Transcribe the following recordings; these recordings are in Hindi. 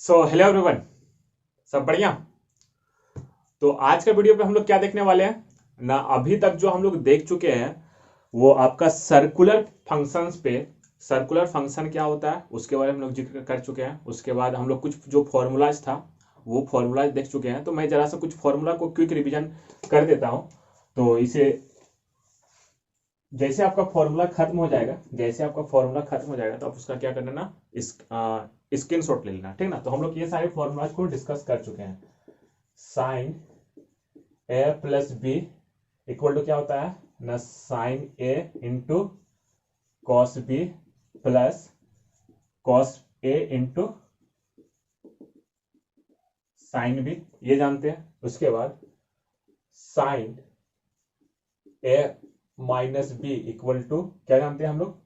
सो हेलो एवरीवन, सब बढ़िया। तो आज के वीडियो पे हम लोग क्या देखने वाले हैं ना। अभी तक जो हम लोग देख चुके हैं वो आपका सर्कुलर फंक्शंस पे, सर्कुलर फंक्शन क्या होता है उसके बारे में हम लोग जिक्र कर चुके हैं। उसके बाद हम लोग कुछ जो फॉर्मूलाज था वो फॉर्मूलाज देख चुके हैं। तो मैं जरा सा कुछ फॉर्मूला को क्विक रिवीजन कर देता हूं। तो इसे जैसे आपका फॉर्मूला खत्म हो जाएगा, जैसे आपका फॉर्मूला खत्म हो जाएगा तो आप उसका क्या करना ना, इस स्क्रीन शॉट ले लेना, ठीक ना। तो हम लोग ये सारे फॉर्मूलाज को डिस्कस कर चुके हैं। Sine A plus B equal to क्या होता है ना, sine A into cos B plus cos A into sine B, ये जानते हैं। उसके बाद sine A minus B equal to क्या जानते हैं हम लोग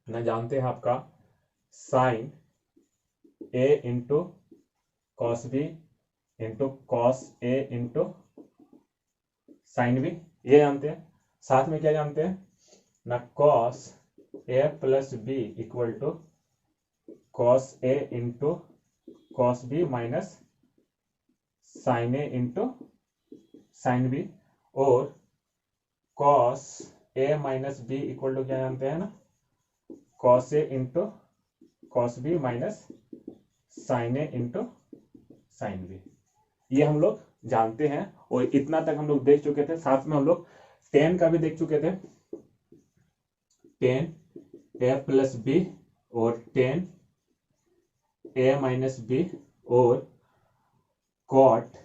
ना, जानते हैं आपका sine A into cos B into cos A into sine B, ये जानते हैं। साथ में क्या जानते हैं ना, cos A plus B equal to cos A into cos B minus sine A into sine B. और cos A minus B equal to क्या जानते हैं ना, cos A into cos B minus sine A into sine B, ये हम लोग जानते हैं। और इतना तक हम लोग देख चुके थे। साथ में हम लोग टेन का भी देख चुके थे, टेन ए प्लस बी और टेन ए माइनस बी और कॉट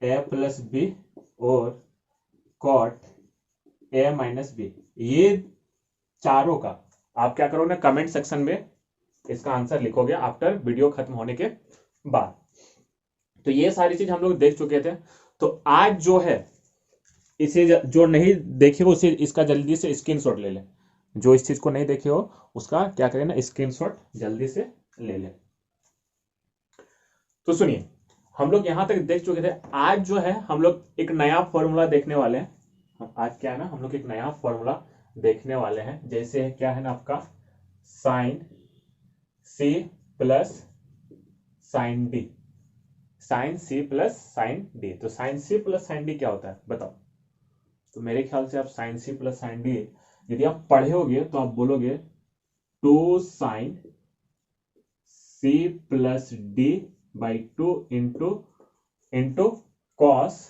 ए प्लस बी और कॉट ए माइनस बी। ये चारों का आप क्या करोगे, कमेंट सेक्शन में इसका आंसर लिखोगे आफ्टर वीडियो खत्म होने के बाद। तो ये सारी चीज हम लोग देख चुके थे। तो आज जो है, इसे जो नहीं देखे हो उसे इसका जल्दी से स्क्रीनशॉट ले ले। जो इस चीज को नहीं देखे हो उसका क्या करें ना, स्क्रीनशॉट जल्दी से ले ले। तो सुनिए, हम लोग यहां तक देख चुके थे। आज जो है हम लोग एक नया फॉर्मूला देखने वाले हैं। आज क्या है ना, हम लोग एक नया फॉर्मूला देखने वाले हैं। जैसे क्या है ना आपका sine C plus sine D, sine C plus sine D. तो sine C plus sine D क्या होता है बताओ। तो मेरे ख्याल से आप sine C plus sine D यदि आप पढ़े होगे तो आप बोलोगे two sine C plus D by two into into cos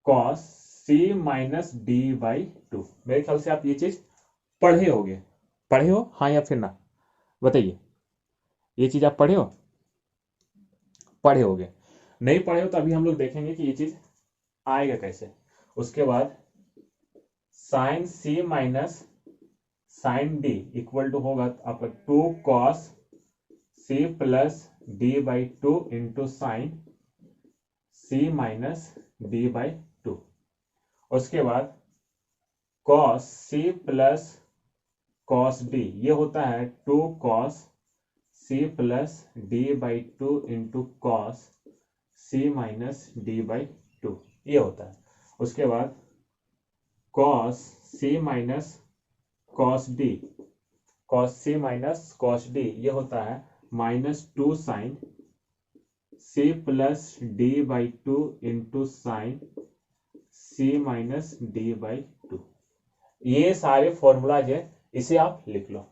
cos C minus D by two. मेरे ख्याल से आप ये चीज पढ़े होगे। पढ़े हो हाँ या फिर ना, बताइए। ये चीज आप पढ़े हो, पढ़े होगे। नहीं पढ़े हो तो अभी हम लोग देखेंगे कि ये चीज आएगा कैसे। उसके बाद sine C minus sine D equal to होगा आपका two cos C plus D by two into sine C minus D by two. उसके बाद cos C plus cos D, ये होता है two cos C plus D by two into cos C minus D by two, ये होता है। उसके बाद cos C minus cos D, cos C minus cos D, ये होता है minus two sine C plus D by two into sine C minus D by two. ये सारे फॉर्मूलाज है, इसे आप लिख लो।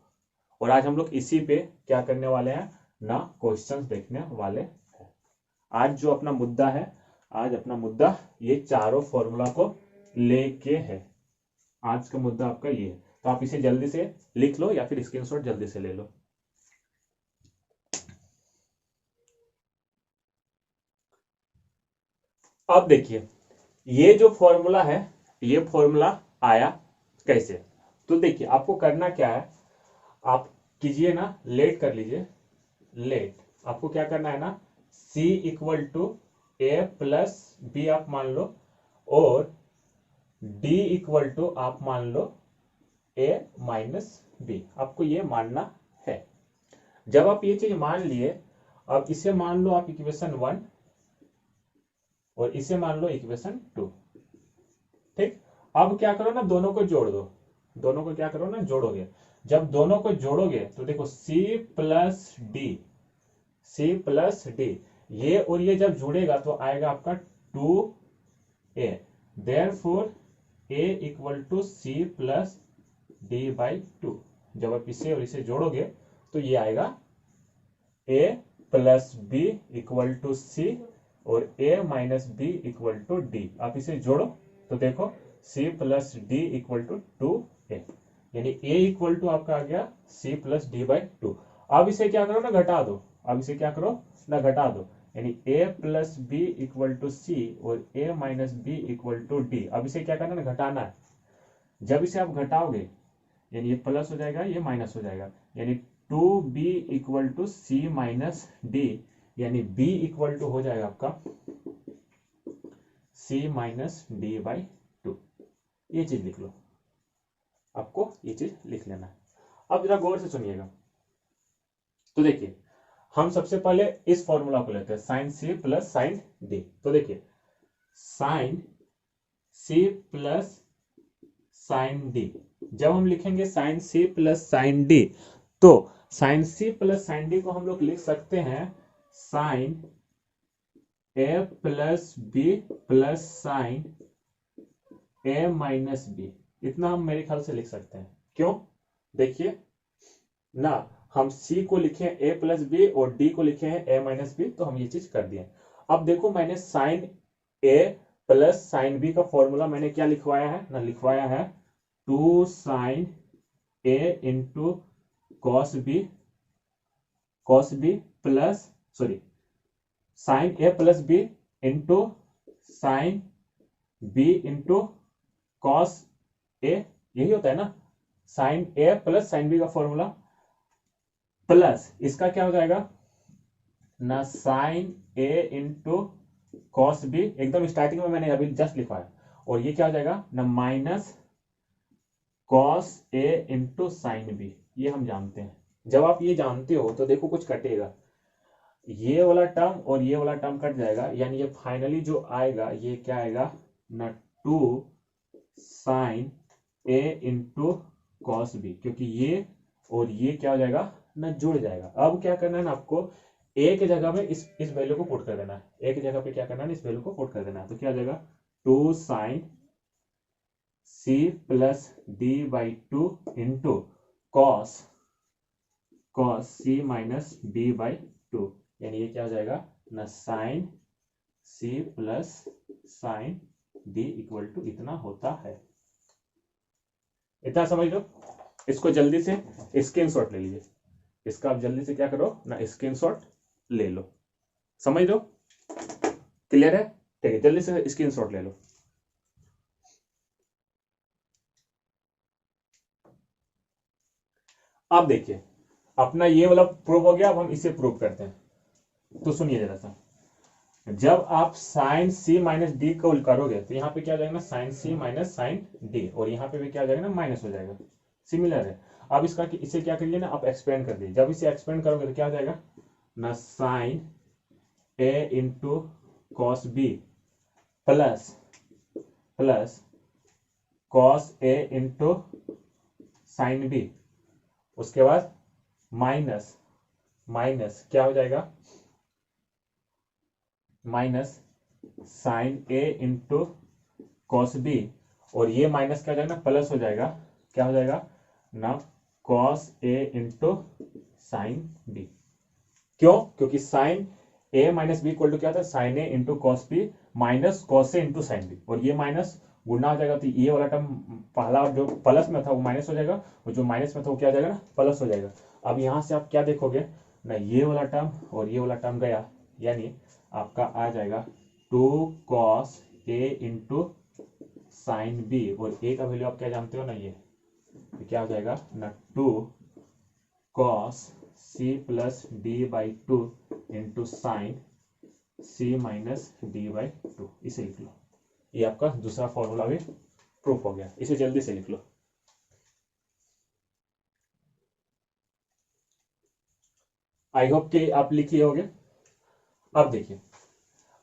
और आज हम लोग इसी पे क्या करने वाले हैं ना, क्वेश्चंस देखने वाले हैं। आज जो अपना मुद्दा है, आज अपना मुद्दा ये चारों फॉर्मूला को लेके है। आज का मुद्दा आपका ये है। तो आप इसे जल्दी से लिख लो या फिर स्क्रीनशॉट जल्दी से ले लो। अब देखिए, ये जो फॉर्मूला है, ये फॉर्मूला आया कैसे। तो देखिए आपको करना क्या है, आप कीजिए ना, लेट कर लीजिए। लेट आपको क्या करना है ना, C equal to A plus B आप मान लो, और D इक्वल टू आप मान लो ए माइनस बी, आपको ये मानना है। जब आप ये चीज मान लिए, अब इसे मान लो आप इक्वेशन 1 और इसे मान लो इक्वेशन 2, ठीक। अब क्या करो ना, दोनों को जोड़ दो। दोनों को क्या करो ना, जोड़ोगे। जब दोनों को जोड़ोगे तो देखो सी प्लस डी, ये और ये जब जुड़ेगा तो आएगा आपका 2a, therefore a equal to C plus D by 2। जब आप इसे और इसे जोड़ोगे तो ये आएगा a plus B equal to C और a minus B equal to D. आप इसे जोड़ो तो देखो c plus D equal to 2a, यानी a इक्वल टू आपका आ गया c प्लस डी बाई 2। अब इसे क्या करो ना, घटा दो। अब इसे क्या करो ना, घटा दो, यानी a plus B equal to C और a minus B equal to D. अब इसे क्या करना ना, घटाना है। जब इसे आप घटाओगे यानी ये प्लस हो जाएगा, ये माइनस हो जाएगा, यानी 2b equal to C minus D, यानी b इक्वल टू हो जाएगा आपका c माइनस डी बाई 2। ये चीज लिख लो, आपको ये चीज लिख लेना है। अब जरा गौर से सुनिएगा। तो देखिए हम सबसे पहले इस फॉर्मूला को लेते हैं, sine C plus sine D. तो देखिए sine C plus sine D, जब हम लिखेंगे sine C plus sine D तो sine C plus sine D को हम लोग लिख सकते हैं sine A plus B plus sine A minus B. इतना हम मेरे ख्याल से लिख सकते हैं। क्यों? देखिए ना, हम c को लिखे हैं a प्लस बी और d को लिखे हैं a माइनस बी, तो हम ये चीज कर दिए। अब देखो मैंने sine a plus sine B का फॉर्मूला मैंने क्या लिखवाया है ना, लिखवाया है 2 sine a into cos B plus sine a plus B into sine b into cos a, यही होता है ना, sine a plus sine b का फॉर्मूला, प्लस इसका क्या हो जाएगा ना, sine a into cos B, एकदम स्टार्टिंग में मैंने अभी जस्ट लिखा है, और ये क्या हो जाएगा ना, minus cos a into sine B. ये हम जानते हैं। जब आप ये जानते हो तो देखो कुछ कटेगा, ये वाला टर्म और ये वाला टर्म कट जाएगा, यानी ये फाइनली जो आएगा ये क्या आएगा ना, 2 sine a into cos B, क्योंकि ये और ये क्या हो जाएगा ना, जुड़ जाएगा। अब क्या करना है ना, आपको a के जगह में इस वैल्यू को पुट कर देना है। a की जगह पे क्या करना है, इस वैल्यू को पुट कर देना है। तो क्या हो जाएगा 2 sine c plus D by 2 into cos c माइनस b बाई 2, यानी ये क्या हो जाएगा ना, sine c plus sine d equal to इतना होता है। इतना समझ लो। इसको जल्दी से स्क्रीनशॉट ले लीजिए। इसका आप जल्दी से क्या करो ना, स्क्रीनशॉट ले लो। समझ लो, क्लियर है? ठीक है, जल्दी से स्क्रीनशॉट ले लो। अब देखिए अपना ये वाला प्रूव हो गया। अब हम इसे प्रूव करते हैं। तो सुनिए जरा सा, जब आप साइन सी माइनस डी को करोगे तो यहाँ पे क्या हो जाएगा ना, sine C minus sine D, और यहाँ पे भी क्या हो जाएगा ना, माइनस हो जाएगा। सिमिलर है। अब इसका इसे क्या करिए ना, आप एक्सपेंड कर दीजिए। जब इसे एक्सपेंड करोगे तो क्या हो जाएगा ना, sine A into cos B plus cos A into sine B, उसके बाद माइनस क्या हो जाएगा, minus sine A into cos B, और ये माइनस क्या हो जाएगा ना, प्लस हो जाएगा। क्या हो जाएगा ना, cos A into sine B. क्यों? क्योंकि sine A minus B equal to क्या था, sine A into cos B minus cos A into sine B, और ये माइनस गुना हो जाएगा। तो ये वाला टर्म पहला जो प्लस में था वो माइनस हो जाएगा, और जो माइनस में था वो क्या हो जाएगा ना, प्लस हो जाएगा। अब यहां से आप क्या देखोगे ना, ये वाला टर्म और ये वाला टर्म गया, यानी आपका आ जाएगा 2 cos A into sine B, और ए का वैल्यू आप क्या जानते हो ना, ये तो क्या हो जाएगा ना, 2 cos C plus D by 2 into sine C minus D by 2। इसे लिख लो। ये आपका दूसरा फॉर्मूला भी प्रूफ हो गया। इसे जल्दी से लिख लो। आई होप कि आप लिख लिए होगे। अब देखिए,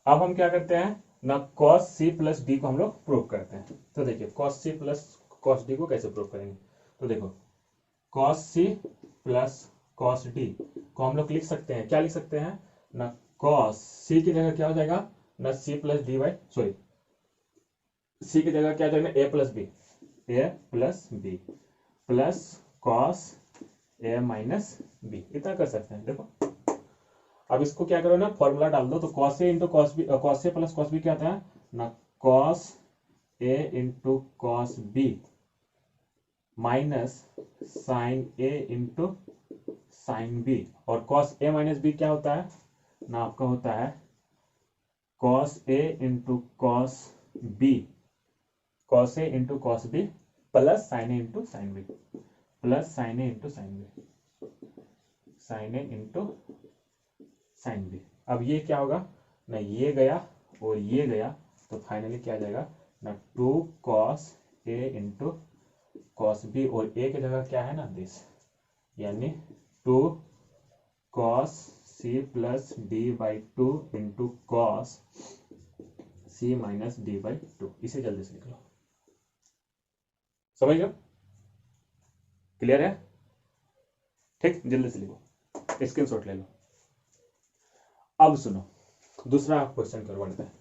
अब हम क्या करते हैं ना, cos c प्लस डी को हम लोग प्रूव करते हैं। तो देखिए cos c plus cos d को कैसे प्रूव करेंगे। तो देखो cos C plus cos D को हम लोग लिख सकते हैं, क्या लिख सकते हैं ना, कॉस सी की जगह क्या हो जाएगा ना, C plus D why, sorry C की जगह क्या हो जाएगा, A plus B plus cos A minus B, इतना कर सकते हैं। देखो अब इसको क्या करो ना, फॉर्मूला डाल दो, तो cos A into cos B, cos A plus cos B क्या आता है ना, cos A into cos B minus sine A into sine B, और कॉस ए माइनस बी क्या होता है ना, आपका होता है cos A into cos B, cos A into cos B plus sine A into sine B, plus sine A into sine B, sine A into sine B. अब ये क्या होगा ना, ये गया और ये गया, तो फाइनली क्या आ जाएगा ना, 2 cos A into cos B, और ए की जगह क्या है ना दिस, यानी 2 cos C plus D by 2 into cos C minus D by 2। इसे जल्दी से लिख लो, समझ लो, क्लियर है, ठीक, जल्दी से लिखो, स्क्रीनशॉट ले लो। अब सुनो, दूसरा क्वेश्चन करवाते हैं,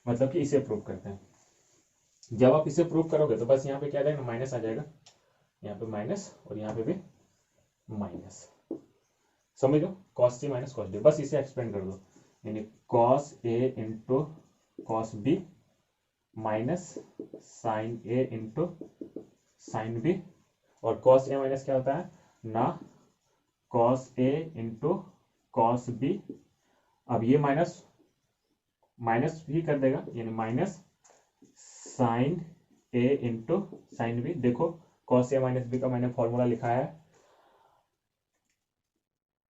मतलब कि इसे प्रूव करते हैं। जब आप इसे प्रूव करोगे तो बस यहाँ पे क्या आ जाएगा, माइनस आ जाएगा, यहाँ पे माइनस और यहाँ पे भी माइनस, समझ लो, cos C minus cos D, बस इसे एक्सपेंड कर दो, यानी cos A into cos B minus sine A into sine B, और कॉस ए माइनस क्या होता है ना, cos A into cos B. अब ये माइनस माइनस भी कर देगा, यानी minus sine A into sine B. देखो कॉस ए माइनस बी का मैंने फॉर्मूला लिखा है,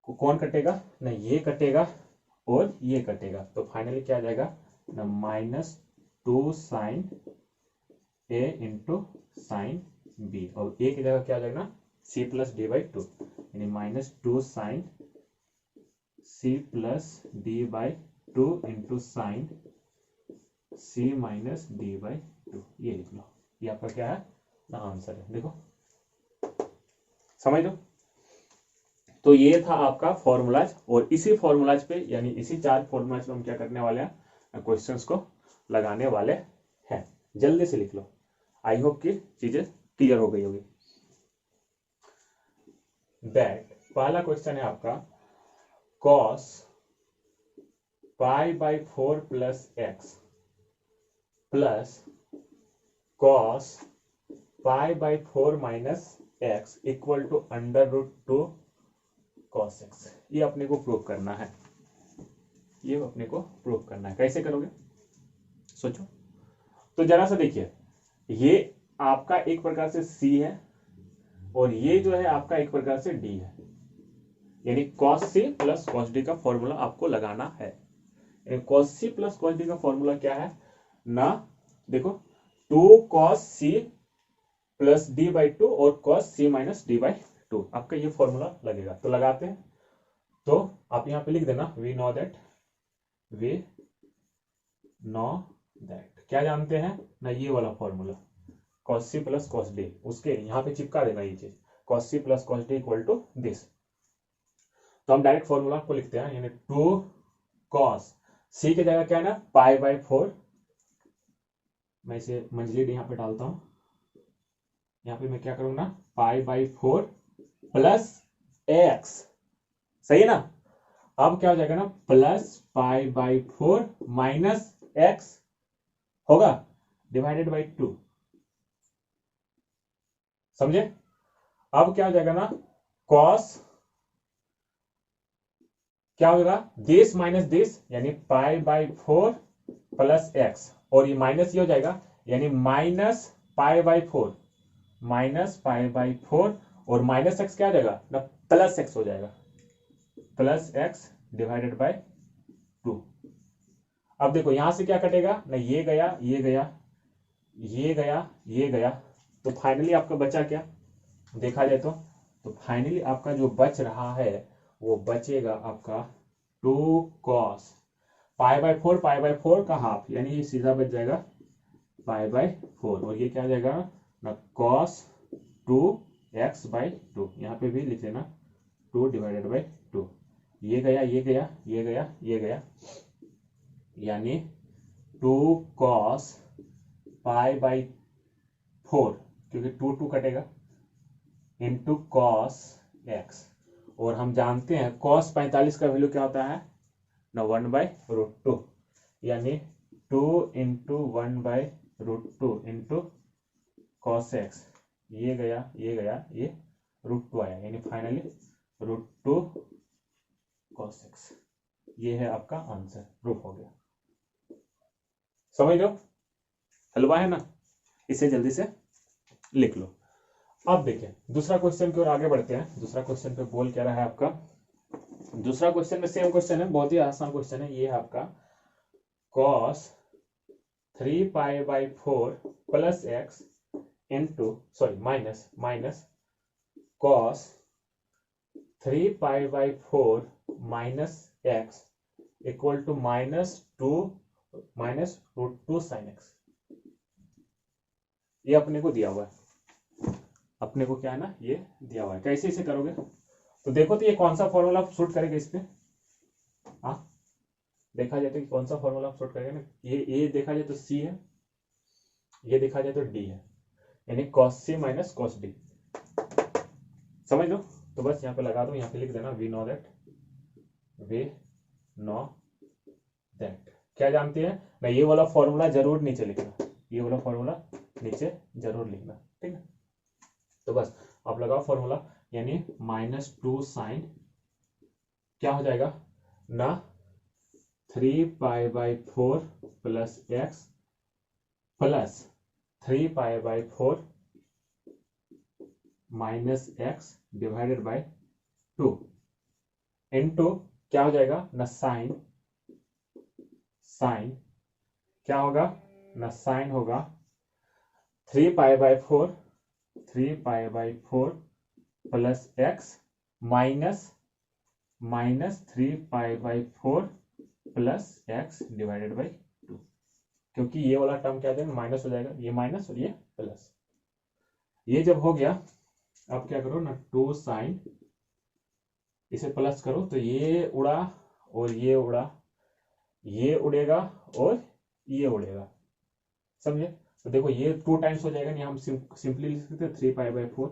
कौन कटेगा ना, ये कटेगा और ये कटेगा, तो फाइनली क्या आ जाएगा ना, -2 sign A into sine B, और ए की जगह क्या आ जाएगा ना, सी प्लस डी बाई 2, यानी -2 sine C plus D by 2 into sine C minus D by 2, ये लिख लो, ये आपका क्या है ना, आंसर है। देखो समझ लो, तो ये था आपका फॉर्मूलाज, और इसी फॉर्मूलाज पे यानी इसी 4 फॉर्मूलाज पे हम क्या करने वाले हैं, क्वेश्चंस को लगाने वाले हैं। जल्दी से लिख लो, आई होप कि चीजें क्लियर हो गई होगी। दैट पहला क्वेश्चन है आपका, cos pi by 4 plus x plus cos pi by 4 minus x equal to √2 cos x, ये अपने को प्रूव करना है, ये अपने को प्रूव करना है। कैसे करोगे सोचो, तो जरा सा देखिए, ये आपका एक प्रकार से c है और ये जो है आपका एक प्रकार से d है, यानी cos c plus cos d का फॉर्मूला आपको लगाना है। cos c plus cos d का फॉर्मूला क्या है ना, देखो 2 cos c plus d by 2 और cos c minus d by 2, आपका ये फॉर्मूला लगेगा। तो लगाते हैं, तो आप यहां पे लिख देना, वी नो दैट क्या जानते हैं ना, ये वाला formula cos c plus cos d, उसके यहां पे चिपका देना ये चीज, cos c plus cos d equal to this. तो हम डायरेक्ट फॉर्मूला को लिखते हैं, यानी 2 cos c की जगह क्या है ना, पाई बाई 4, मैं इसे मंजली यहां पे डालता हूं, यहां पे मैं क्या करूंगा ना, पाई बाई 4 प्लस एक्स, सही है ना। अब क्या हो जाएगा ना, plus pi by 4 minus x होगा डिवाइडेड बाई 2, समझे। अब क्या हो जाएगा ना, कॉस क्या होगा, दिस माइनस दिस, यानी पाई बाई 4 प्लस एक्स, और ये माइनस ये हो जाएगा, यानी minus pi by 4 minus pi by 4, और माइनस एक्स क्या आ जाएगा ना, प्लस एक्स हो जाएगा, प्लस एक्स डिवाइडेड बाई 2। अब देखो यहां से क्या कटेगा ना, ये गया ये गया ये गया ये गया, तो फाइनली आपका बचा क्या, देखा जाए तो फाइनली आपका जो बच रहा है वो बचेगा आपका 2 cos पाई बाई 4 का हाफ, यानी ये सीधा बच जाएगा पाई बाई 4, और ये क्या आ जाएगा ना, cos 2 एक्स बाई टू, यहाँ पे भी लिख लेना 2 डिवाइडेड बाई 2, ये गया ये गया ये गया ये गया, यानी 2 cos पाई बाई 4, क्योंकि 2 कटेगा, इंटू कॉस एक्स, और हम जानते हैं cos 45 का वैल्यू क्या होता है ना 1/√2, यानी 2 इंटू 1/√2 इंटू कॉस एक्स, ये गया ये √2 आया, यानी फाइनली √2 cos x, ये है आपका आंसर, प्रूफ हो गया। समझ लो, हलवा है ना, इसे जल्दी से लिख लो। अब देखिए दूसरा क्वेश्चन की ओर आगे बढ़ते हैं। दूसरा क्वेश्चन पे बोल क्या रहा है आपका, दूसरा क्वेश्चन में सेम क्वेश्चन है, बहुत ही आसान क्वेश्चन है। ये है आपका cos 3π/4 plus x into minus cos 3π/4 minus x equal to -2 sin x। ये अपने को दिया हुआ है, अपने को क्या है ना ये दिया हुआ है। कैसे इसे करोगे, तो देखो तो ये कौन सा फॉर्मूला सूट करेगा इस पे, हाँ देखा जाए तो कौन सा फॉर्मूला सूट करेगा ना, ये देखा जाए तो c है, ये देखा जाए तो d है, यानी cos c minus cos d, समझ लो। तो बस यहाँ पे लगा दो, यहाँ पे लिख देना वी नो दैट क्या जानते हैं ना, ये वाला फॉर्मूला जरूर नीचे लिखना, ये वाला फॉर्मूला नीचे जरूर लिखना, ठीक है। तो बस आप लगाओ फॉर्मूला, यानी -2 sin क्या हो जाएगा ना 3π/4 plus x plus 3π/4 minus x divided by 2 into क्या हो जाएगा ना साइन क्या होगा ना साइन होगा 3π/4 plus x minus 3π/4 plus x divided by 2, क्योंकि ये वाला टर्म क्या हो जाएगा माइनस हो जाएगा, ये माइनस और ये प्लस। ये जब हो गया अब क्या करो ना 2 sin, इसे प्लस करो तो ये उड़ा और ये उड़ा, ये उड़ेगा और ये उड़ेगा, समझे। तो देखो ये 2 टाइम्स हो जाएगा, नहीं हम सिंपली लिख सकते 3π/4,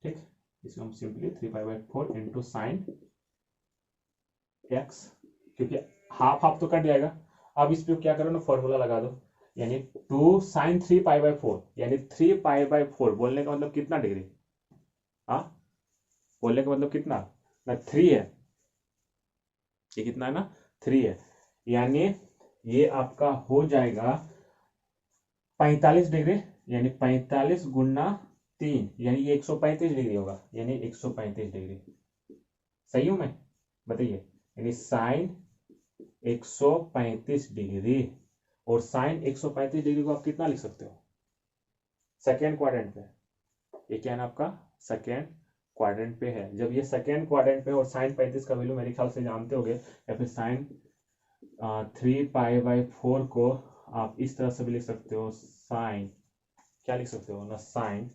ठीक, इसको हम सिंपली 3π/4 इंटू साइन एक्स, क्योंकि हाफ तो कट जाएगा। अब इस पे क्या करो ना फॉर्मूला लगा दो, यानी 2 sin 3π/4, यानी 3π/4 बोलने का मतलब कितना डिग्री, हाँ बोलने का मतलब कितना ना 3 है, ये कितना है ना 3 है, यानी ये आपका हो जाएगा 45 डिग्री, यानी 45 गुना 3, यानी ये 135 डिग्री होगा, यानी 135 डिग्री, सही हूं मैं, बताइए, यानी साइन 135 डिग्री, और साइन 135 डिग्री को आप कितना लिख सकते हो सेकेंड क्वाड्रेंट पे, ये क्या है ना आपका सेकेंड क्वाड्रेंट पे है। जब ये सेकेंड क्वाड्रेंट पे और साइन 35 का वैल्यू मेरे ख्याल से जानते होगे, या फिर साइन 3π/4 को आप इस तरह से भी लिख सकते हो, साइन क्या लिख सकते हो ना साइन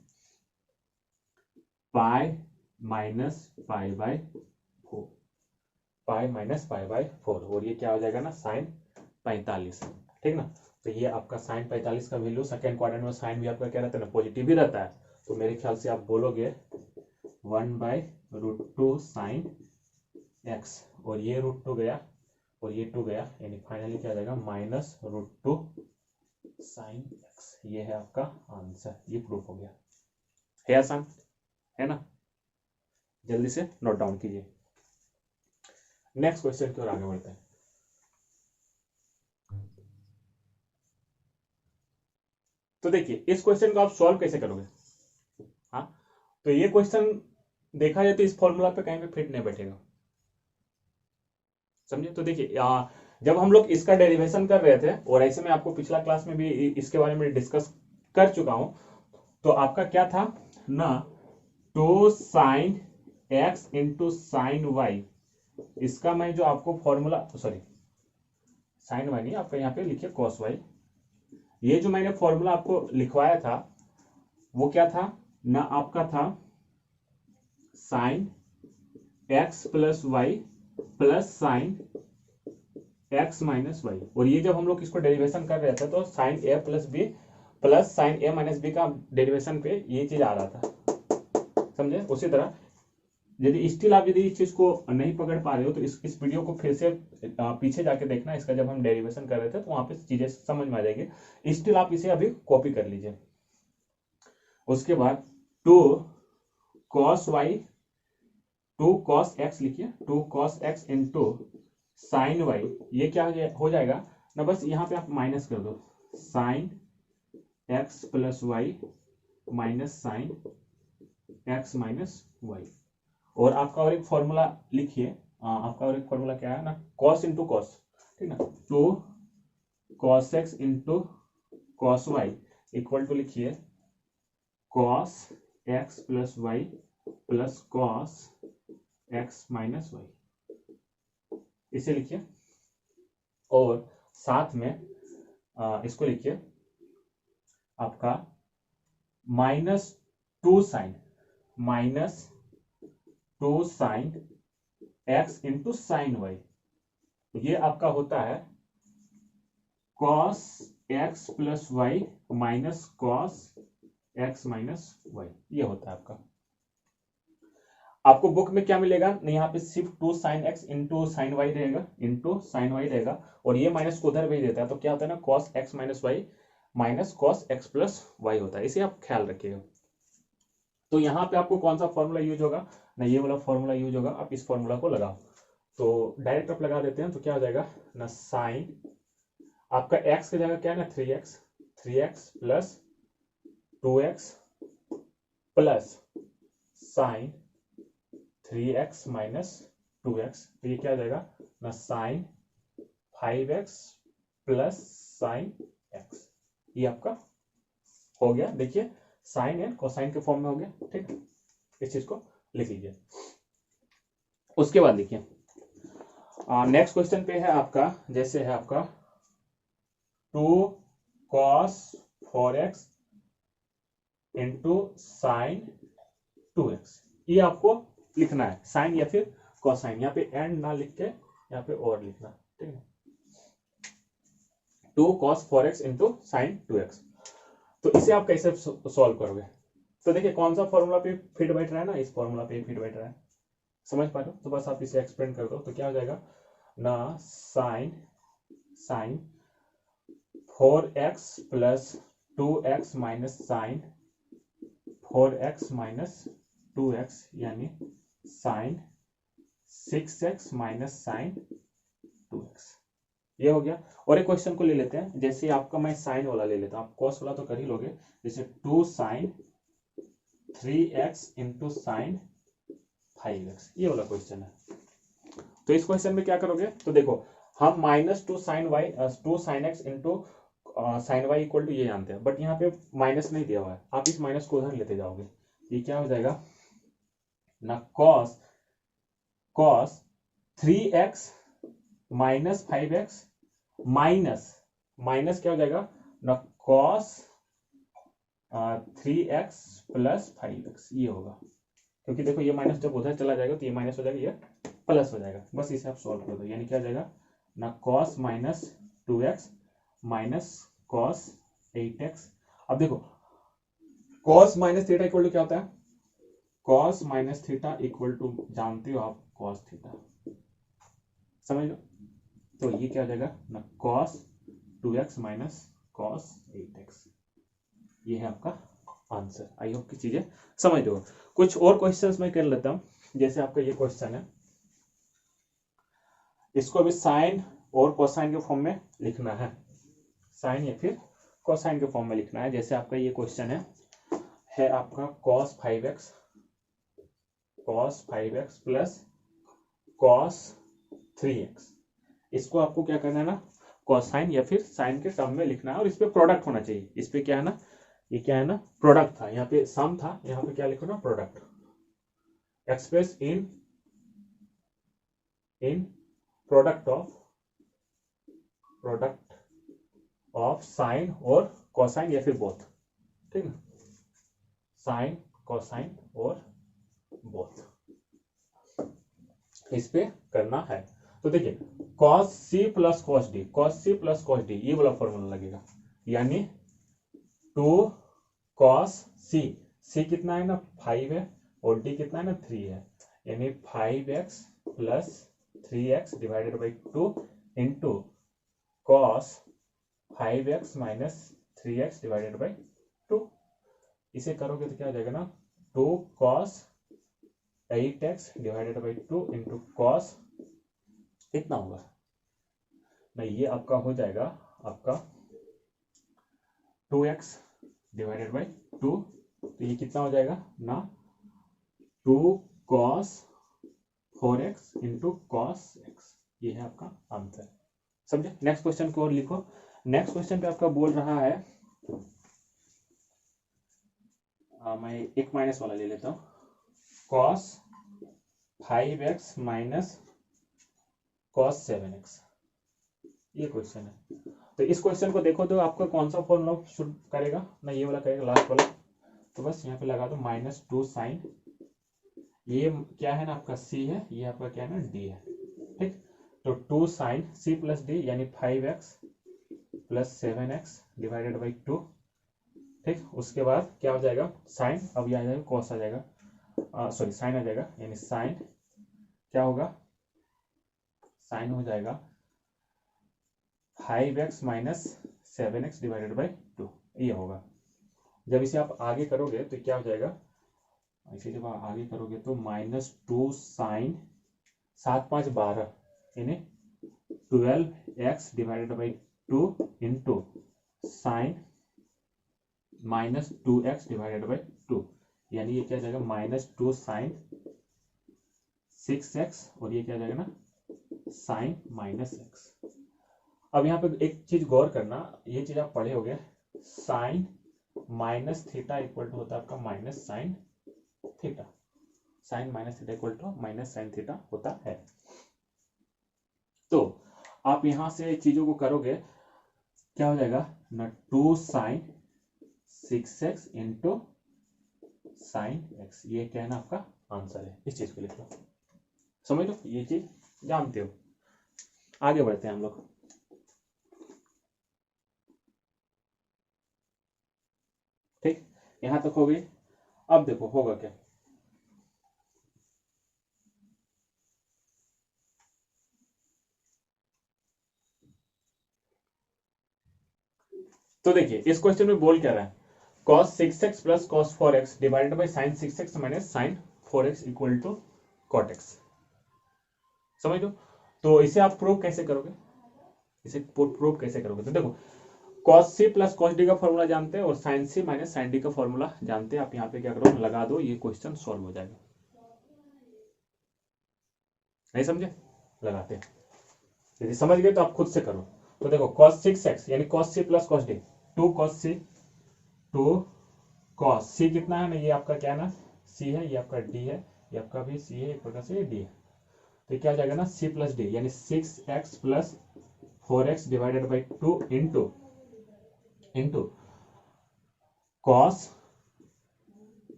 पाई माइनस π/4, और ये क्या हो जाएगा ना साइन 45, ठीक ना। तो ये आपका साइन 45 का वैल्यू, सेकेंड क्वाड्रेंट में साइन भी आपका क्या रहता है ना पॉजिटिव ही रहता है, तो मेरे ख्याल से आप बोलोगे 1/√2 साइन एक्स, और ये √2 गया और ये 2 गया, यानी फाइनली क्या आ जाएगा -√2 साइन एक्स। ये है आपका आंसर, ये प्रूफ हो गया, है आसान है ना, जल्दी से नोट डाउन कीजिए। नेक्स्ट क्वेश्चन की ओर आगे बढ़ते हैं। तो देखिए इस क्वेश्चन को आप सॉल्व कैसे करोगे, हाँ तो ये क्वेश्चन देखा जाए तो इस फॉर्मूला पे कहीं पे फिट नहीं बैठेगा, समझे। तो देखिए जब हम लोग इसका डेरिवेशन कर रहे थे, और ऐसे में आपको पिछला क्लास में भी इसके बारे में डिस्कस कर चुका हूं, तो आपका क्या था ना 2 sin x into sine Y, इसका मैं जो आपको फॉर्मूला सॉरी साइन वाई नहीं, आपका यहाँ पे लिखिए cos y, ये जो मैंने फॉर्मूला आपको लिखवाया था वो क्या था ना आपका था sine X plus Y plus sine X minus Y, और ये जब हम लोग इसको डेरिवेशन कर रहे थे तो sign A plus B plus sine A minus B का डेरिवेशन पे ये चीज आ रहा था, समझे। उसी तरह यदि स्टिल आप यदि इस चीज को नहीं पकड़ पा रहे हो तो इस वीडियो को फिर से पीछे जाके देखना, इसका जब हम डेरिवेशन कर रहे थे तो वहां पे चीजें समझ में आ जाएगी। स्टिल आप इसे अभी कॉपी कर लीजिए। उसके बाद 2 cos y 2 cos x लिखिए, 2 cos x into sign y, ये क्या हो जाएगा ना, बस यहाँ पे आप माइनस कर दो, sine x plus Y minus sine x minus Y. और आपका और एक फॉर्मूला लिखिए, आपका और एक फॉर्मूला क्या है ना, cos इंटू कॉस, ठीक ना, 2 cos x into cos y equal to लिखिए cos x plus Y plus cos x minus Y, इसे लिखिए। और साथ में इसको लिखिए आपका -2 sine x into sine Y, ये आपका होता है cos x plus Y minus cos x minus Y, ये होता है आपका। आपको बुक में क्या मिलेगा नहीं, यहाँ पे सिर्फ 2 sine X into sine Y रहेगा, इंटू साइन वाई रहेगा, और ये माइनस को उधर भेज देता है तो क्या होता है ना, cos x minus Y minus cos x plus Y होता है, इसे आप ख्याल रखिएगा। तो यहाँ पे आपको कौन सा फॉर्मूला यूज होगा ना, ये वाला फॉर्मूला यूज होगा, आप इस फॉर्मूला को लगाओ। तो डायरेक्ट आप लगा देते हैं तो क्या हो जाएगा ना, साइन आपका x की जगह क्या है ना 3x plus 2x plus sign 3x minus 2x, तो ये क्या हो जाएगा ना, sign 5x plus sine x, ये आपका हो गया। देखिए साइन एंड कोसाइन के फॉर्म में हो गया, ठीक है, इस चीज को लिख लीजिए। उसके बाद देखिए नेक्स्ट क्वेश्चन पे है आपका, जैसे है आपका 2 cos 4x into sine 2x, ये आपको लिखना है, साइन या फिर कोसाइन, यहाँ पे एंड ना लिख के यहाँ पे और लिखना, ठीक है। 2 cos 4x into sine 2x, तो इसे आप कैसे सॉल्व करोगे, तो देखिए कौन सा फॉर्मूला पे फिट बैठ रहा है ना, इस फॉर्मूला पे फिट बैठ रहा है, समझ पा रहे हो, तो बस आप इसे एक्सपेंड कर दो तो क्या हो जाएगा ना, sine 4x plus 2x minus sine 4x minus 2x, यानी sign 6x minus sine 2x, ये हो गया। और एक क्वेश्चन को ले लेते हैं, जैसे आपका मैं साइन वाला ले लेता हूं, आप कॉस वाला तो कर ही लोगे, जैसे 2 sine 3x into sine 5x, ये वाला क्वेश्चन है। तो इस क्वेश्चन में क्या करोगे, तो देखो हम -2 sine Y 2 sine X into sine Y equal to ये जानते हैं, बट यहाँ पे माइनस नहीं दिया हुआ है, आप इस माइनस को उधर लेते जाओगे, ये क्या हो जाएगा ना, cos 3x minus 5x minus क्या हो जाएगा ना, cos 3x प्लस 5x, ये होगा, क्योंकि देखो ये माइनस जब उधर चला जाएगा तो ये माइनस हो जाएगा, ये प्लस हो जाएगा, बस इसे आप सॉल्व कर दो, यानी क्या हो जाएगा ना, cos minus 2x minus cos 8x। अब देखो cos minus theta equal to क्या होता है, cos minus theta equal to जानते हो आप cos थीटा, समझ लो, तो ये क्या हो जाएगा ना, cos 2x minus cos 8x, ये है आपका आंसर। आई होप की चीजें समझ लो। कुछ और क्वेश्चंस मैं कर लेता हूं, जैसे आपका ये क्वेश्चन है, इसको भी साइन और कोसाइन के फॉर्म में लिखना है, साइन या फिर कोसाइन के फॉर्म में लिखना है। जैसे आपका ये क्वेश्चन है आपका cos 5x plus cos 3x, इसको आपको क्या करना है ना, कोसाइन या फिर साइन के टर्म में लिखना है, और इस पे प्रोडक्ट होना चाहिए, इस पे क्या है ना, ये क्या है ना, प्रोडक्ट था, यहाँ पे सम था, यहाँ पे क्या लिखो ना, product, express in product of sine और कोसाइन या फिर बोथ, ठीक है, साइन कोसाइन और बोथ, इस पे करना है। तो देखिए cos c plus cos d, cos c plus cos d ये वाला फॉर्मूला लगेगा, यानी 2 cos c, c कितना है ना 5 है और d कितना है ना 3 है, यानी 5x plus 3x divided by 2 into cos 5x minus 3x divided by 2। इसे करोगे तो क्या हो जाएगा ना 2 cos 8x divided by 2 into cos कितना होगा ना, ये आपका हो जाएगा आपका 2x डिवाइडेड बाई 2, तो ये कितना हो जाएगा ना 2 cos 4x into cos x, ये है आपका आंसर। समझे? नेक्स्ट क्वेश्चन को और लिखो। नेक्स्ट क्वेश्चन पे आपका बोल रहा है, मैं एक माइनस वाला ले लेता हूँ, cos 5x minus cos 7x, ये क्वेश्चन है। तो इस क्वेश्चन को देखो तो आपका कौन सा फॉर्मूला शुरू करेगा ना, ये वाला करेगा लास्ट वाला, तो बस यहाँ पे लगा दो माइनस 2 साइन, ये क्या है ना आपका c है, ये आपका क्या है ना d है, ठीक। तो 2 साइन c प्लस d यानी 5x plus 7x divided by 2, ठीक। उसके बाद क्या हो जाएगा साइन, अब ये आ जाएगा कॉस आ जाएगा, सॉरी साइन आ जाएगा, यानी साइन क्या होगा, साइन हो जाएगा 5x minus 7x divided by 2, ये होगा। जब इसे आप आगे करोगे तो क्या हो जाएगा, इसे जब आप आगे करोगे तो माइनस 2 साइन 7 5 12 यानी 12x divided by 2 into sign minus 2x divided by 2, यानी ये क्या जाएगा माइनस 2 साइन 6x और ये क्या जाएगा ना साइन माइनस x। अब यहाँ पे एक चीज गौर करना, ये चीज आप पढ़े होगे, sine minus theta equal to होता है आपका minus sine theta, sine minus theta equal to minus sine theta होता है। तो आप यहां से चीजों को करोगे क्या हो जाएगा ना 2 sign 6x into sine x, ये क्या है ना आपका आंसर है। इस चीज को लिख लो, समझ लो, ये चीज जानते हो। आगे बढ़ते हैं हम लोग। ठीक, यहां तक हो गई। अब देखो होगा क्या, तो देखिए इस क्वेश्चन में बोल क्या रहा है, cos 6x plus cos 4x divided by sine 6x minus sine 4x equal to cot x। समझ लो, तो इसे आप प्रूव कैसे करोगे, इसे प्रूव कैसे करोगे, तो देखो cos c plus cos d का फॉर्मूला जानते हैं और sin c minus sin d का फॉर्मूला जानते हैं। आप यहाँ पे क्या करो लगा दो, ये क्वेश्चन सॉल्व हो जाएगा। नहीं समझे, लगाते हैं, यदि समझ गए तो आप खुद से करो। तो देखो cos 6x यानी cos c plus cos d, 2 cos c, 2 cos c कितना है ना, ये आपका क्या है ना c है, ये आपका d है, ये आपका भी c है, एक प्रकार से d है। तो क्या हो जाएगा ना c प्लस d यानी 6x plus 4x divided by 2 into cos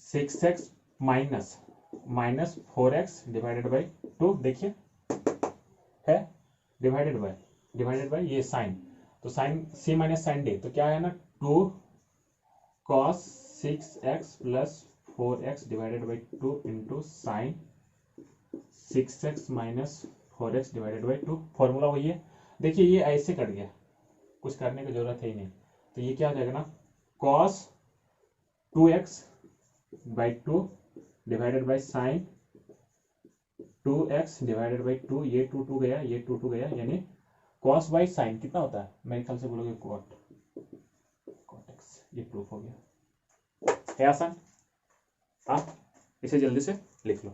6x minus 4x divided by 2, देखिए है डिवाइडेड बाई ये साइन, तो sine c minus sine d, तो क्या है ना 2 cos 6x plus 4x divided by 2 into sine 6x minus 4x divided by 2, formula वही है। देखिए ये ऐसे कट गया, कुछ करने की जरूरत है ही नहीं, तो ये क्या हो जाएगा ना cos 2x by 2 divided by sign 2x divided by 2, ये 2 गया, ये 2 गया, यानी cos बाई साइन कितना होता है, मेरे ख्याल से बोलोगे cot x, ये प्रूफ हो गया। है आसान, आप इसे जल्दी से लिख लो।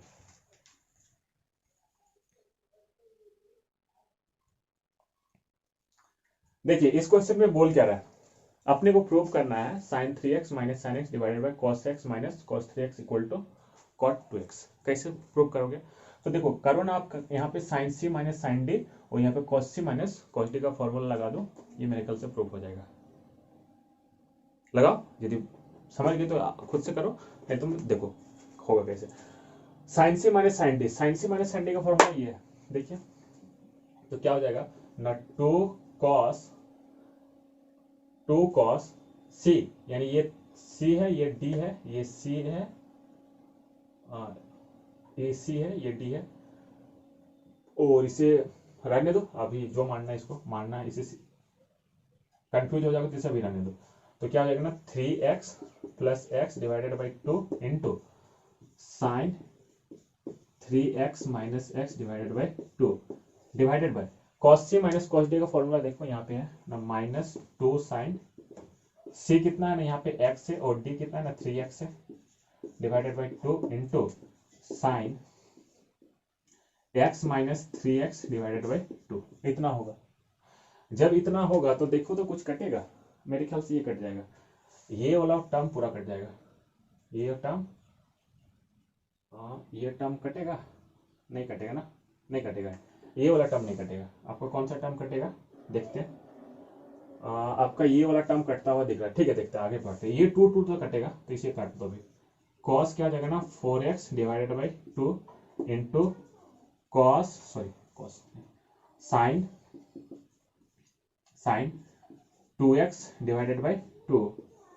देखिए इस क्वेश्चन में बोल क्या रहा है, अपने को प्रूव करना है sin 3x minus sine x divided by cos x minus cos 3x equal to cot 2x। कैसे प्रूव करोगे, तो देखो करो ना आप यहाँ पे sin c minus sine d और यहाँ पे cos c minus cos d का फॉर्मूला लगा दो, ये मेरे ख्याल से प्रूव हो जाएगा। लगाओ, यदि समझ गए तो खुद से करो, नहीं तुम देखो होगा कैसे। Sign C minus sine D, sine C minus sine D का फॉर्मूला ये है, देखिए तो क्या हो जाएगा ना, टू कॉस सी, यानी ये सी है, ये डी है, ये सी है, ये सी है, ये डी है, और इसे रहने दो, अभी जो मानना है इसको मानना है, इसे कंफ्यूज हो जाएगा तो इसे भी रहने दो। तो क्या हो जाएगा ना, 3x plus x divided by 2 into sine 3x minus x divided by 2 divided by cos C minus cos D का फॉर्मूला देखो यहाँ पे है ना, माइनस 2 साइन सी कितना है ना यहाँ पे x है, और d कितना है ना 3x है, divided by 2 into sine x minus 3x divided by 2, इतना होगा। जब इतना होगा तो देखो तो कुछ कटेगा, मेरे ख्याल से ये कट जाएगा, ये वाला टर्म पूरा कट जाएगा, ये टर्म, ये टर्म कटेगा, नहीं कटेगा ना, नहीं कटेगा, ये वाला टर्म नहीं कटेगा। आपका कौन सा टर्म कटेगा देखते हैं, आपका ये वाला टर्म कटता हुआ दिख रहा है, ठीक है देखते हैं, आगे बढ़ते हैं। ये 2 तो कटेगा, तो इसे काट दो अभी। कॉस क्या हो जाएगा ना, 4x divided by 2 into cos sine 2x divided by 2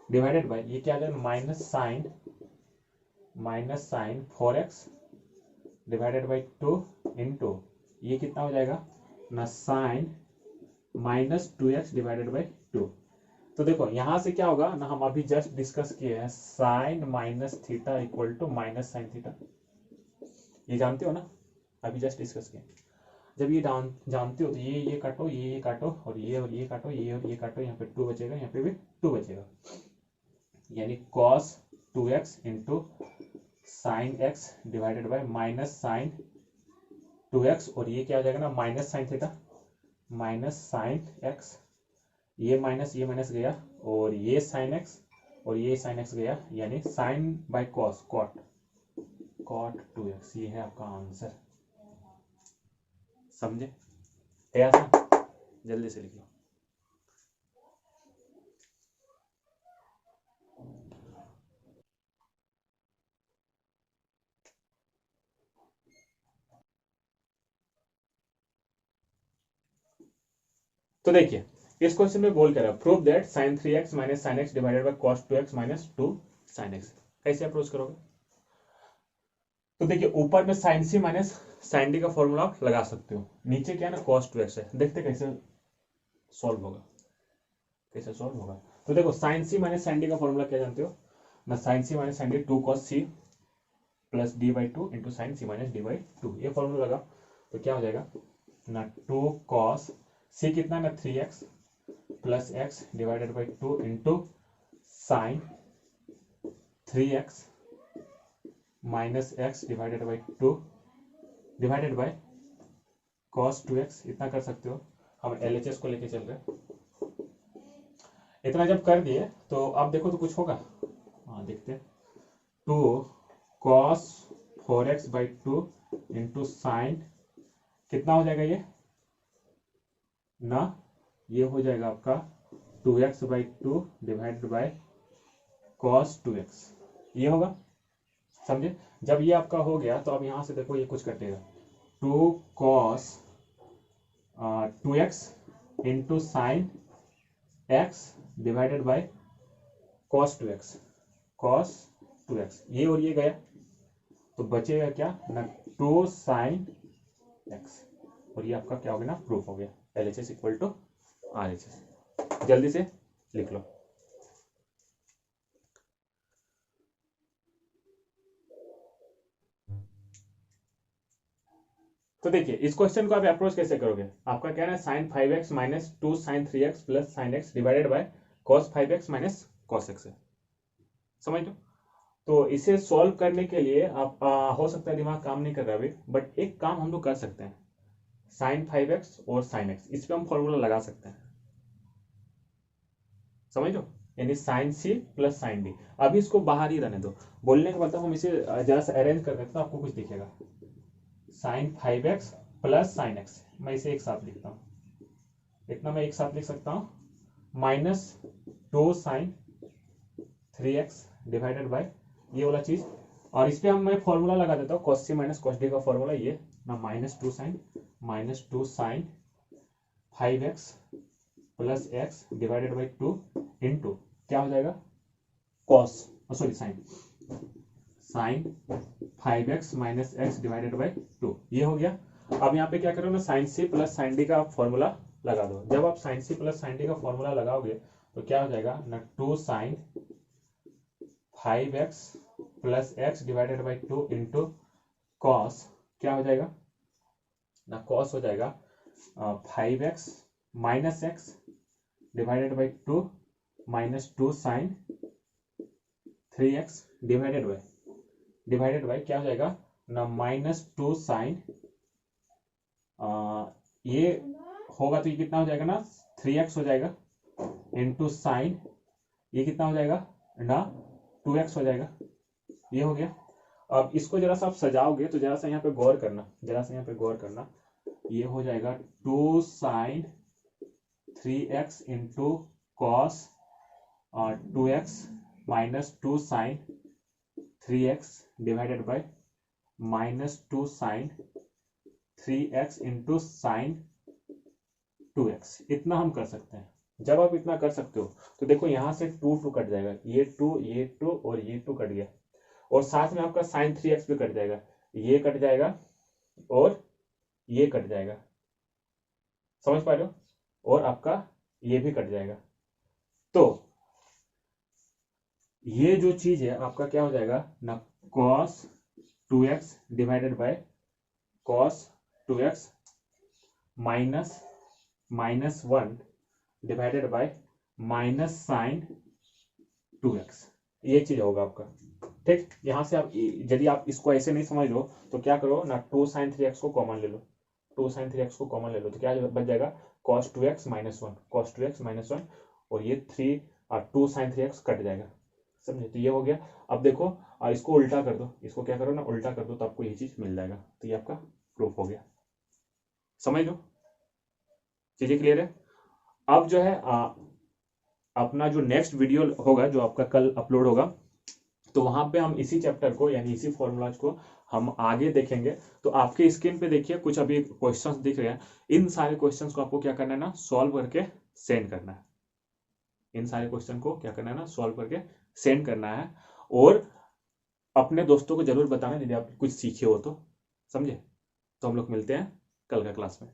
divided by ये क्या आ जाएगा, minus sine 4x divided by 2 into ये कितना हो जाएगा ना, sign minus 2x divided by 2। तो देखो यहां से क्या होगा ना, हम अभी जस्ट डिस्कस किए हैं sine minus theta equal to minus sine theta, ये जानते हो ना, अभी जस्ट डिस्कस किए। जब ये जानते हो तो ये काटो, ये काटो, और ये काटो, ये और ये काटो, यहाँ पे 2 बचेगा, यहाँ पे भी 2 बचेगा, यानी cos 2x into sine x divided by minus sine 2x, और ये क्या हो जाएगा ना, minus sine theta, minus sine x, ये माइनस गया, और ये साइन x और ये साइन x गया, यानी sign by cos cot 2x, ये है आपका आंसर। समझे, है आसान, जल्दी से लिख लो। तो देखिए इस क्वेश्चन में बोल कर prove that sine 3x minus sine X divided by cos 2x minus 2 sine X, कैसे अप्रोच करोगे। तो देखिए ऊपर में sine C minus sine D का फॉर्मूला आप लगा सकते हो, नीचे क्या है ना cos 2x है, देखते कैसे सॉल्व होगा, कैसे सॉल्व होगा। तो देखो sine C minus sine D का फॉर्मूला क्या जानते हो ना, sine C minus sine D 2 cos c plus D by 2 into sine C minus D by 2, ये फॉर्मूला लगा तो क्या हो जाएगा ना, 2 cos c कितना ना 3x plus x divided by 2 into sine 3x minus x divided by 2 divided by cos 2x, इतना कर सकते हो। हम LHS को लेके चल रहे, इतना जब कर दिए तो अब देखो तो कुछ होगा, हाँ देखते हैं, 2 cos 4x by 2 into sign कितना हो जाएगा ये ना, ये हो जाएगा आपका 2x by 2 divided by cos 2x, ये होगा। समझे, जब ये आपका हो गया तो अब यहां से देखो ये कुछ कटेगा, 2 cos 2x into sine x divided by cos 2x, ये और ये गया तो बचेगा क्या ना, 2 साइन x, और ये आपका क्या हो गया ना, प्रूफ हो गया, LHS इक्वल टू RHS। जल्दी से लिख लो। तो देखिए इस क्वेश्चन को आप अप्रोच कैसे करोगे, आपका क्या है sine 5x minus 2 sine 3x plus sine x divided by cos 5x minus cos x है, समझ लो। तो इसे सॉल्व करने के लिए आप हो सकता है दिमाग काम नहीं कर रहा अभी, बट एक काम हम लोग कर सकते हैं, साइन 5x और साइन x, इस पे हम फॉर्मूला लगा सकते हैं, समझ लो, यानी sine C plus sine D. अभी इसको बाहर ही रहने दो, बोलने के मतलब हम इसे जरा सा अरेंज कर देते हैं तो आपको कुछ दिखेगा, sign 5x plus sine x, मैं इसे एक साथ लिखता हूं, इतना मैं एक साथ लिख सकता हूं, minus 2 sine 3x divided by ये वाला चीज, और इस पे हम मैं फॉर्मूला लगा देता हूँ cos c minus cos d का फॉर्मूला ये ना -2 sin 5x plus x divided by 2 into क्या हो जाएगा cos sorry sin 5x minus x divided by 2 ये हो गया। अब यहाँ पे क्या करो ना sin c plus sin d का फॉर्मूला लगा दो। जब आप sin c plus sin d का फॉर्मूला लगाओगे तो क्या हो जाएगा ना 2 sin 5x plus x divided by 2 into cos क्या हो जाएगा ना cos हो जाएगा 5x minus x divided by 2 minus 2 sin 3x divided by क्या हो जाएगा ना -2 sin ये होगा तो ये कितना हो जाएगा ना 3x हो जाएगा इंटू साइन ये कितना हो जाएगा ना 2x हो जाएगा। ये हो गया। अब इसको जरा सा आप सजाओगे तो जरा सा यहाँ पे गौर करना, ये हो जाएगा 2 sin 3x into cos 2x minus 2 sin 3x divided by -2 sin 3x into sine 2x। इतना हम कर सकते हैं। जब आप इतना कर सकते हो तो देखो यहां से 2 कट जाएगा, ये 2 और ये 2 कट गया, और साथ में आपका साइन 3x भी कट जाएगा, ये कट जाएगा और ये कट जाएगा, समझ पा रहे हो, और आपका ये भी कट जाएगा। तो ये जो चीज है आपका क्या हो जाएगा ना cos 2x divided by cos 2x minus 1 divided by minus sine 2x, ये चीज होगा आपका। ठीक, यहां से आप यदि आप इसको ऐसे नहीं समझ लो तो क्या करो ना 2 sin 3x को कॉमन ले लो, 2 sin 3x को कॉमन ले लो तो क्या बच जाएगा cos 2x माइनस 1 और ये 2 sin 3x कट जाएगा, समझे। तो ये हो गया। अब देखो इसको उल्टा कर दो, इसको क्या करो ना उल्टा कर दो तो आपको ये चीज मिल जाएगा। तो ये आपका प्रूफ हो गया, समझ लो, चीजें क्लियर है। अब जो है अपना जो नेक्स्ट वीडियो होगा जो आपका कल अपलोड होगा तो वहां पे हम इसी चैप्टर को यानी इसी फॉर्मूलाज को हम आगे देखेंगे। तो आपके स्क्रीन पे देखिए कुछ अभी क्वेश्चंस दिख रहे हैं, इन सारे क्वेश्चंस को आपको क्या करना है ना सॉल्व करके सेंड करना है। इन सारे क्वेश्चन को क्या करना है ना सॉल्व करके सेंड करना है, और अपने दोस्तों को जरूर बताना यदि आप कुछ सीखे हो तो, समझे। तो हम लोग मिलते हैं कल का क्लास में।